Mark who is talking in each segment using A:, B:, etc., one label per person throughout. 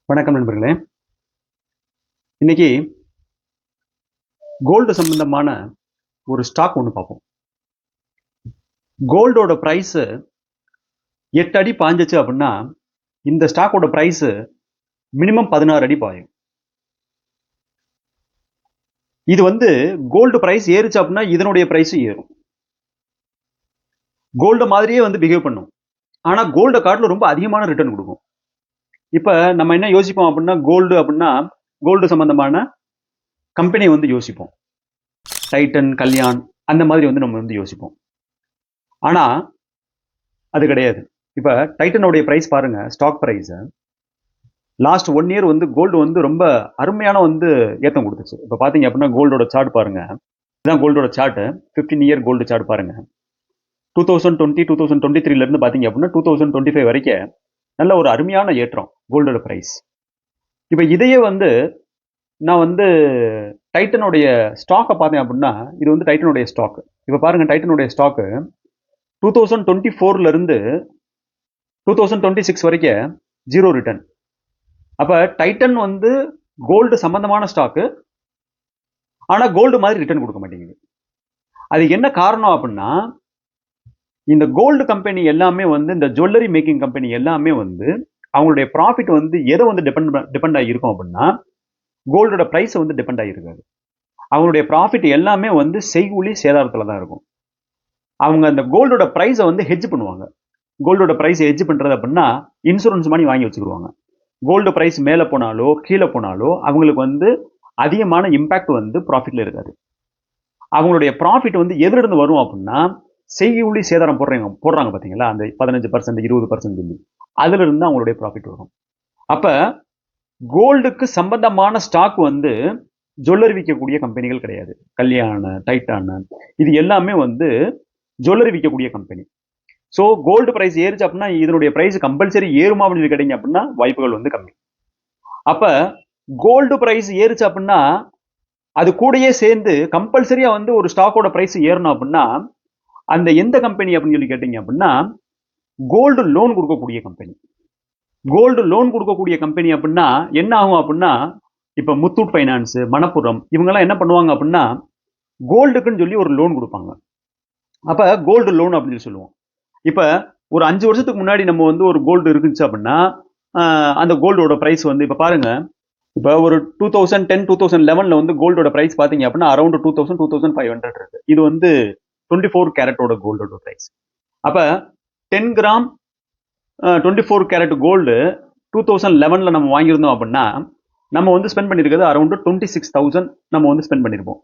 A: வணக்கம் நண்பர்களே. இன்னைக்கு கோல்டு சம்பந்தமான ஒரு ஸ்டாக் ஒன்று பார்ப்போம். கோல்டோட பிரைஸ் 8 அடி பாஞ்சிச்சு அப்படின்னா இந்த ஸ்டாக்கோட பிரைஸ் மினிமம் 16 அடி பாயும். இது கோல்டு பிரைஸ் ஏறுச்சு அப்படின்னா இதனுடைய பிரைஸ் ஏறும். கோல்டு மாதிரியே பிஹேவ் பண்ணும். ஆனா கோல்டை காட்டிலும் ரொம்ப அதிகமான ரிட்டர்ன் கொடுக்கும். இப்ப நம்ம என்ன யோசிப்போம் அப்படின்னா கோல்டு சம்பந்தமான கம்பெனி யோசிப்போம். டைட்டன், கல்யாண் அந்த மாதிரி நம்ம யோசிப்போம். ஆனா அது கிடையாது. இப்ப டைட்டனுடைய பிரைஸ் பாருங்க, stock price last 1 year gold ரொம்ப அருமையான ஏத்தம் கொடுத்துச்சு. இப்ப பாத்தீங்க அப்படின்னா கோல்டோட சார்ட் பாருங்க. இதுதான் கோல்டோட சார்ட். 15 இயர் கோல்டு சார்ட் பாருங்க. 2020 2023 இருந்து பாத்தீங்க அப்படின்னா 2025 வரைக்கும் நல்ல ஒரு அருமையான ஏற்றம் கோல்டோட பிரைஸ். இப்ப இதையே நான் டைட்டனுடைய ஸ்டாக்கை பார்த்தேன் அப்படின்னா இது டைட்டனுடைய ஸ்டாக். இப்ப பாருங்க, டைட்டனுடைய ஸ்டாக் 2024 இருந்து 2026 வரைக்கும் 0 ரிட்டர்ன். அப்ப டைட்டன் கோல்டு சம்பந்தமான ஸ்டாக்கு, ஆனா கோல்டு மாதிரி ரிட்டர்ன் கொடுக்க மாட்டேங்குது. அது என்ன காரணம் அப்படின்னா, இந்த கோல்டு கம்பெனி எல்லாமே இந்த ஜுவல்லரி மேக்கிங் கம்பெனி எல்லாமே அவங்களுடைய ப்ராஃபிட் எதை டிபெண்ட் ஆகிருக்கும் அப்படின்னா கோல்டோட பிரைஸ் டிபெண்ட் ஆகிருக்காது. அவங்களுடைய ப்ராஃபிட் எல்லாமே செய்கூலி சேதாரத்துல தான் இருக்கும். அவங்க அந்த கோல்டோட பிரைஸை ஹெட்ஜ் பண்ணுவாங்க. கோல்டோட பிரைஸ் ஹெட்ஜ் பண்றது அப்படின்னா இன்சூரன்ஸ் மாதிரி வாங்கி வச்சுக்கிடுவாங்க. கோல்டு பிரைஸ் மேலே போனாலோ கீழே போனாலோ அவங்களுக்கு அதிகமான இம்பாக்ட் ப்ராஃபிட்ல இருக்காது. அவங்களுடைய ப்ராஃபிட் எதிலிருந்து வரும் அப்படின்னா செய்கூலி சேதாரம் போடுறாங்க பாத்தீங்களா, அந்த 15% 20% சொல்லி அதுல இருந்து அவங்களுடைய ப்ராஃபிட் வரும். அப்ப கோல்டுக்கு சம்பந்தமான ஸ்டாக் ஜுவல்லரி விற்கக்கூடிய கம்பெனிகள் கிடையாது. கல்யாண, டைட்டான் இது எல்லாமே ஜுவல்லரி விற்கக்கூடிய கம்பெனி. ஸோ கோல்டு பிரைஸ் ஏறிச்சு அப்படின்னா இதனுடைய பிரைஸ் கம்பல்சரி ஏறுமா அப்படின்னு கிடைங்க அப்படின்னா வாய்ப்புகள் கம்மி. அப்ப கோல்டு பிரைஸ் ஏறிச்சு அப்படின்னா அது கூடயே சேர்ந்து கம்பல்சரியா ஒரு ஸ்டாக்கோட பிரைஸ் ஏறணும் அப்படின்னா அந்த எந்த கம்பெனி அப்படின்னு சொல்லி கேட்டீங்க அப்படின்னா கோல்டு லோன் கொடுக்கக்கூடிய கம்பெனி. கோல்டு லோன் கொடுக்கக்கூடிய கம்பெனி அப்படின்னா என்ன ஆகும் அப்படின்னா, இப்ப முத்தூட் ஃபைனான்ஸ், மணப்புரம் இவங்கெல்லாம் என்ன பண்ணுவாங்க அப்படின்னா கோல்டுக்குன்னு சொல்லி ஒரு லோன் கொடுப்பாங்க. அப்ப கோல்டு லோன் அப்படின்னு சொல்லுவோம். இப்ப ஒரு 5 வருஷத்துக்கு முன்னாடி நம்ம ஒரு கோல்டு இருந்துச்சு அப்படின்னா அந்த கோல்டோட பிரைஸ் இப்ப பாருங்க, இப்ப ஒரு 2010 2011 கோல்டோட பிரைஸ் பாத்தீங்க அப்படின்னா அரௌண்ட் 2000 2500 இருக்கு. இது 24 கேரட்டோட கோல்டோட பிரைஸ். அப்ப 10 கிராம் 24 கேரட் கோல்டு 2011 நம்ம வாங்கியிருந்தோம் அப்படின்னா நம்ம ஸ்பெண்ட் பண்ணிருக்கிறது அரௌண்ட் 26,000 நம்ம ஸ்பெண்ட் பண்ணிருப்போம்.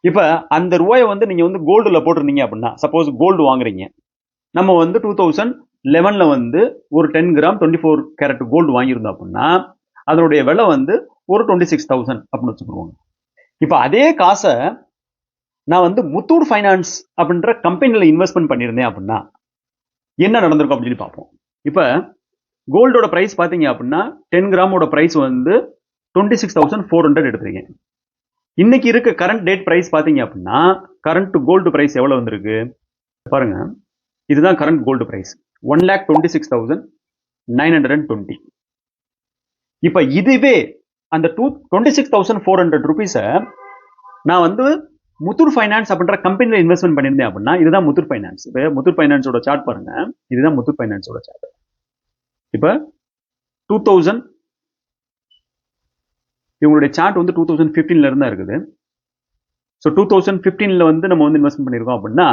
A: இப்ப அந்த ரூபாயை நீங்க கோல்டுல போட்டிருந்தீங்க அப்படின்னா, சப்போஸ் கோல்டு வாங்குறீங்க, நம்ம 2011 ஒரு 10 கிராம் 24 கேரட் கோல்டு வாங்கியிருந்தோம் அப்படின்னா அதனுடைய விலை ஒரு 26,000 அப்படின்னு வச்சுக்கிடுவாங்க. இப்ப அதே காசை நான் முத்தூட் ஃபைனான்ஸ் அப்படின்ற கம்பெனில இன்வெஸ்ட்மெண்ட் பண்ணியிருந்தேன் அப்படின்னா என்ன நடந்திருக்கும் அப்படின்னு சொல்லி பார்ப்போம். இப்ப கோல்டோட பிரைஸ் பாத்தீங்க அப்படின்னா 10 கிராமோட பிரைஸ் 26,400 எடுத்துருக்கேன். இன்னைக்கு இருக்க கரண்ட் டேட் பிரைஸ் பாத்தீங்க அப்படின்னா கரண்ட் கோல்டு பிரைஸ் எவ்வளவு வந்திருக்கு பாருங்க. இதுதான் கரண்ட் கோல்டு பிரைஸ் 1,26,920. இப்ப இதுவே அந்த 26,400 ருபீஸ நான் முத்தூட் ஃபைனான்ஸ் அப்படின்ற கம்பெனில இன்வெஸ்ட்மெண்ட் பண்ணியிருந்தேன் அப்படின்னா இதுதான் முத்தூட் ஃபைனான்ஸ். முத்தூட் ஃபைனான்ஸோட சார்ட் பாருங்க. இதுதான் முத்தூட் ஃபைனான்ஸோட சார்ட். இப்ப 2000 இவங்களுடைய சார்ட் 2015 இருந்தா இருக்குது. ஸோ 2015 நம்ம இன்வெஸ்ட்மெண்ட் பண்ணியிருக்கோம் அப்படின்னா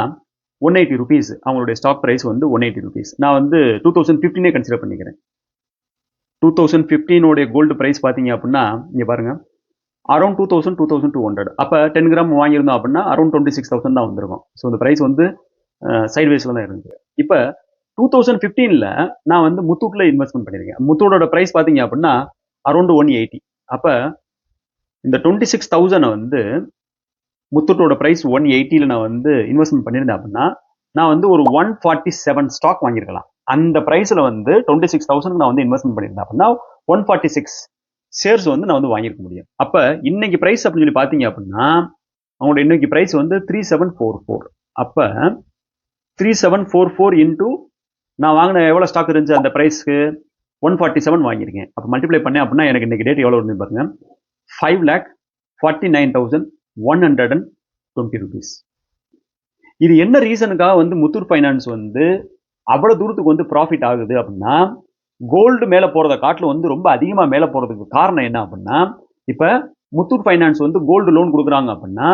A: 180 ருபீஸ் அவங்களுடைய ஸ்டாக் பிரைஸ் 180 ருபீஸ். நான் 2015 கன்சிடர் பண்ணிக்கிறேன். 2015 கோல்டு பிரைஸ் பாத்தீங்க அப்படின்னா இங்க பாருங்க அரௌண்ட் 2,200. அப்ப 10 கிராம் வாங்கியிருந்தோம் அப்படின்னா அரௌண்ட் 26,000 தான் வந்திருக்கும். ஸோ இந்த பிரைஸ் சைட்வேஸ்ல தான் இருந்துச்சு. இப்ப 2015 நான் முத்தூட்ல இன்வெஸ்ட்மெண்ட் பண்ணிருக்கேன். முத்தூட்டோட பிரைஸ் பாத்தீங்க அப்படின்னா அரௌண்ட் 180. அப்ப இந்த 26,000 முத்தூட்டோட பிரைஸ் 180 நான் இன்வெஸ்ட்மெண்ட் பண்ணியிருந்தேன் அப்படின்னா நான் ஒரு 147 ஸ்டாக் வாங்கியிருக்கலாம். அந்த பிரைஸ்ல 26,000 நான் இன்வெஸ்ட்மெண்ட் பண்ணியிருந்தேன் அப்படின்னா 146 ஷேர்ஸ் நான் வாங்கியிருக்க முடியும். அப்ப இன்னைக்கு பிரைஸ் அப்படின்னு சொல்லி பாத்தீங்க அப்படின்னா அவங்களோட இன்னைக்கு பிரைஸ் 3744. அப்ப 3744 இன்டூ நான் வாங்கின எவ்வளவு ஸ்டாக் இருந்துச்சு அந்த பிரைஸ்க்கு 147 வாங்கியிருக்கேன். அப்போ மல்டிப்ளை பண்ணேன் அப்படின்னா எனக்கு இன்னைக்கு டேட் எவ்வளோ வருது பாருங்க, 5,49,120 rupees. இது என்ன ரீசனுக்காக வந்து முத்தூட் ஃபைனான்ஸ் வந்து அவ்வளோ தூரத்துக்கு வந்து ப்ராஃபிட் ஆகுது அப்படின்னா, கோல்டு மேலே போகிறத காட்டில் வந்து ரொம்ப அதிகமாக மேலே போகிறதுக்கு காரணம் என்ன அப்படின்னா, இப்போ முத்தூட் ஃபைனான்ஸ் வந்து கோல்டு லோன் கொடுக்குறாங்க அப்படின்னா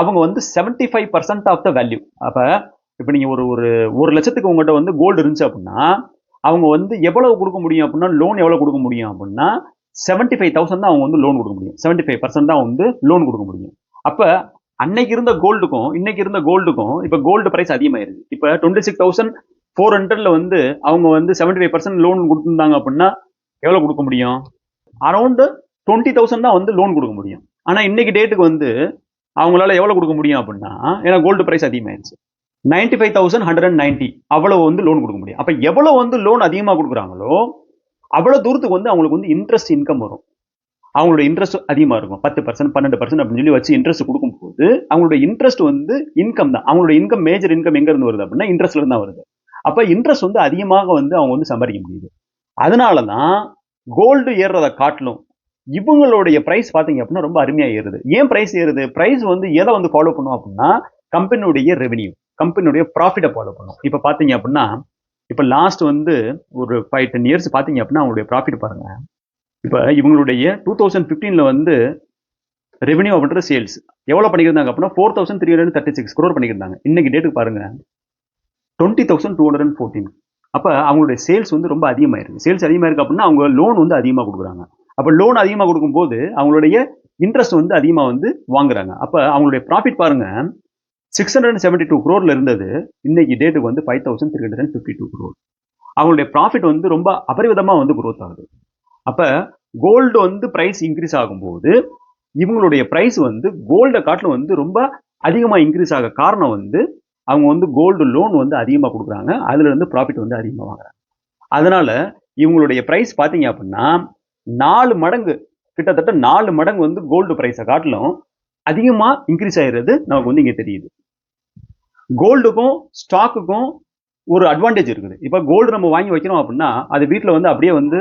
A: அவங்க வந்து 75% ஆஃப் த வேல்யூ. அப்போ இப்போ நீங்கள் ஒரு லட்சத்துக்கு உங்கள்கிட்ட வந்து கோல்டு இருந்துச்சு அப்படின்னா அவங்க வந்து எவ்வளவு கொடுக்க முடியும் அப்படின்னா, லோன் எவ்வளோ கொடுக்க முடியும் அப்படின்னா 75,000 தான் அவங்க வந்து லோன் கொடுக்க முடியும். 75% தான் வந்து லோன் கொடுக்க முடியும். அப்போ அன்னைக்கு இருந்த கோல்டுக்கும் இன்னைக்கு இருந்த கோல்டுக்கும் இப்போ கோல்டு பிரைஸ் அதிகமாயிருது. இப்போ 26,400 வந்து அவங்க வந்து 75% லோன் கொடுத்துருந்தாங்க அப்படின்னா எவ்வளோ கொடுக்க முடியும்? அரௌண்டு 20,000 தான் வந்து லோன் கொடுக்க முடியும். ஆனால் இன்னைக்கு டேட்டுக்கு வந்து அவங்களால எவ்வளோ கொடுக்க முடியும் அப்படின்னா, ஏன்னா கோல்டு பிரைஸ் அதிகமாயிருச்சு, 95,190 அவ்வளவு வந்து லோன் கொடுக்க முடியும். அப்போ எவ்வளோ வந்து லோன் அதிகமாக கொடுக்குறாங்களோ அவ்வளோ தூரத்துக்கு வந்து அவங்களுக்கு வந்து இன்ட்ரெஸ்ட் இன்கம் வரும். அவங்களோட இன்ட்ரெஸ்ட் அதிகமாக இருக்கும். 10%, 12% அப்படின்னு சொல்லி வச்சு இன்ட்ரெஸ்ட் கொடுக்கும்போது அவங்களோட இன்ட்ரெஸ்ட் வந்து இன்கம் தான். அவங்களோட இன்கம், மேஜர் இன்கம் எங்க இருந்து வருது அப்படின்னா இன்ட்ரெஸ்ட்ல இருந்து தான் வருது. அப்போ இன்ட்ரெஸ்ட் வந்து அதிகமாக வந்து அவங்க வந்து சம்பாதிக்க முடியுது. அதனால தான் கோல்டு ஏறுறதை காட்டிலும் இவங்களுடைய பிரைஸ் பார்த்தீங்க அப்படின்னா ரொம்ப அருமையாக ஏறுது. ஏன் பிரைஸ் ஏறுது? பிரைஸ் வந்து எதை வந்து ஃபாலோ பண்ணும் அப்படின்னா கம்பெனியுடைய ரெவென்யூ, கம்பெனியுடைய ப்ராஃபிட்டை ஃபாலோ பண்ணும். இப்போ பார்த்தீங்க அப்படின்னா இப்போ லாஸ்ட் வந்து ஒரு 5-10 இயர்ஸ் பார்த்தீங்க அப்படின்னா அவங்களுடைய ப்ராஃபிட் பாருங்க. இப்போ இவங்களுடைய 2015 வந்து ரெவென்யூ அப்படின்ற சேல்ஸ் எவ்வளோ பண்ணியிருந்தாங்க அப்படின்னா 4,336 crore பண்ணியிருந்தாங்க. இன்னைக்கு டேட்டுக்கு பாருங்க 20,214. அப்போ அவங்களுடைய சேல்ஸ் வந்து ரொம்ப அதிகமாயிருக்கு. சேல்ஸ் அதிகமாக இருக்கு அப்படின்னா அவங்க லோன் வந்து அதிகமாக கொடுக்குறாங்க. அப்போ லோன் அதிகமாக கொடுக்கும்போது அவங்களுடைய இன்ட்ரெஸ்ட் வந்து அதிகமாக வந்து வாங்குறாங்க. அப்போ அவங்களுடைய ப்ராஃபிட் பாருங்க 672 crore இருந்தது, இன்னைக்கு டேட்டுக்கு வந்து 5,352 crore. அவங்களுடைய ப்ராஃபிட் வந்து ரொம்ப அபரிவிதமாக வந்து குரோத் ஆகுது. அப்போ கோல்டு வந்து ப்ரைஸ் இன்க்ரீஸ் ஆகும்போது இவங்களுடைய ப்ரைஸ் வந்து கோல்டை காட்டிலும் வந்து ரொம்ப அதிகமாக இன்க்ரீஸ் ஆக காரணம் வந்து அவங்க வந்து கோல்டு லோன் வந்து அதிகமாக கொடுக்குறாங்க, அதுல இருந்து ப்ராஃபிட் வந்து அதிகமாக வாங்குறாங்க. அதனால இவங்களுடைய ப்ரைஸ் பார்த்தீங்க அப்படின்னா 4 மடங்கு, கிட்டத்தட்ட 4 மடங்கு வந்து கோல்டு ப்ரைஸை காட்டிலும் அதிகமாக இன்க்ரீஸ் ஆகிறது நமக்கு வந்து இங்கே தெரியுது. கோல்டுக்கும் ஸ்டாக்குக்கும் ஒரு அட்வான்டேஜ் இருக்குது. இப்போ கோல்டு நம்ம வாங்கி வைக்கிறோம் அப்படின்னா அது வீட்டில் வந்து அப்படியே வந்து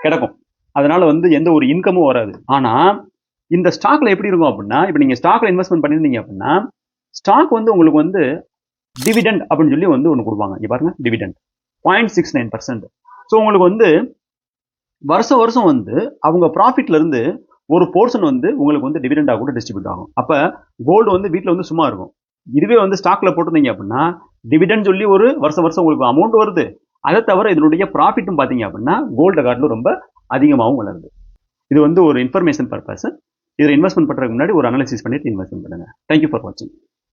A: கிடக்கும், அதனால வந்து எந்த ஒரு இன்கமும் வராது. ஆனால் இந்த ஸ்டாக்ல எப்படி இருக்கும் அப்படின்னா, இப்போ நீங்கள் ஸ்டாக்ல இன்வெஸ்ட்மெண்ட் பண்ணியிருந்தீங்க அப்படின்னா ஸ்டாக் வந்து உங்களுக்கு வந்து டிவிடெண்ட் அப்படின்னு சொல்லி வந்து ஒன்று கொடுப்பாங்க. இங்கே பாருங்க, டிவிடெண்ட் 0.69%. ஸோ உங்களுக்கு வந்து வருஷம் வருஷம் வந்து அவங்க ப்ராஃபிட்ல இருந்து ஒரு போர்ஷன் வந்து உங்களுக்கு வந்து டிவிடெண்டாக கூட டிஸ்ட்ரிபியூட் ஆகும். அப்போ கோல்டு வந்து வீட்டில் வந்து சும்மா இருக்கும். இதுவே வந்து ஸ்டாக்ல போட்டிருந்தீங்க அப்படின்னா டிவிடெண்ட் சொல்லி ஒரு வருஷம் வருஷம் உங்களுக்கு அமௌண்ட் வருது. அதை தவிர இதனுடைய ப்ராஃபிட்டும் பார்த்தீங்க அப்படின்னா கோல்டை காட்டிலும் ரொம்ப அதிகமாகவும் வளருது. இது வந்து ஒரு இன்ஃபர்மேஷன் பர்பஸ். இதில் இன்வெஸ்ட்மெண்ட் பண்ணுறதுக்கு முன்னாடி ஒரு அனாலிசிஸ் பண்ணிட்டு இன்வெஸ்ட்மெண்ட் பண்ணுங்க. தேங்க்யூ ஃபார் வாட்சிங்.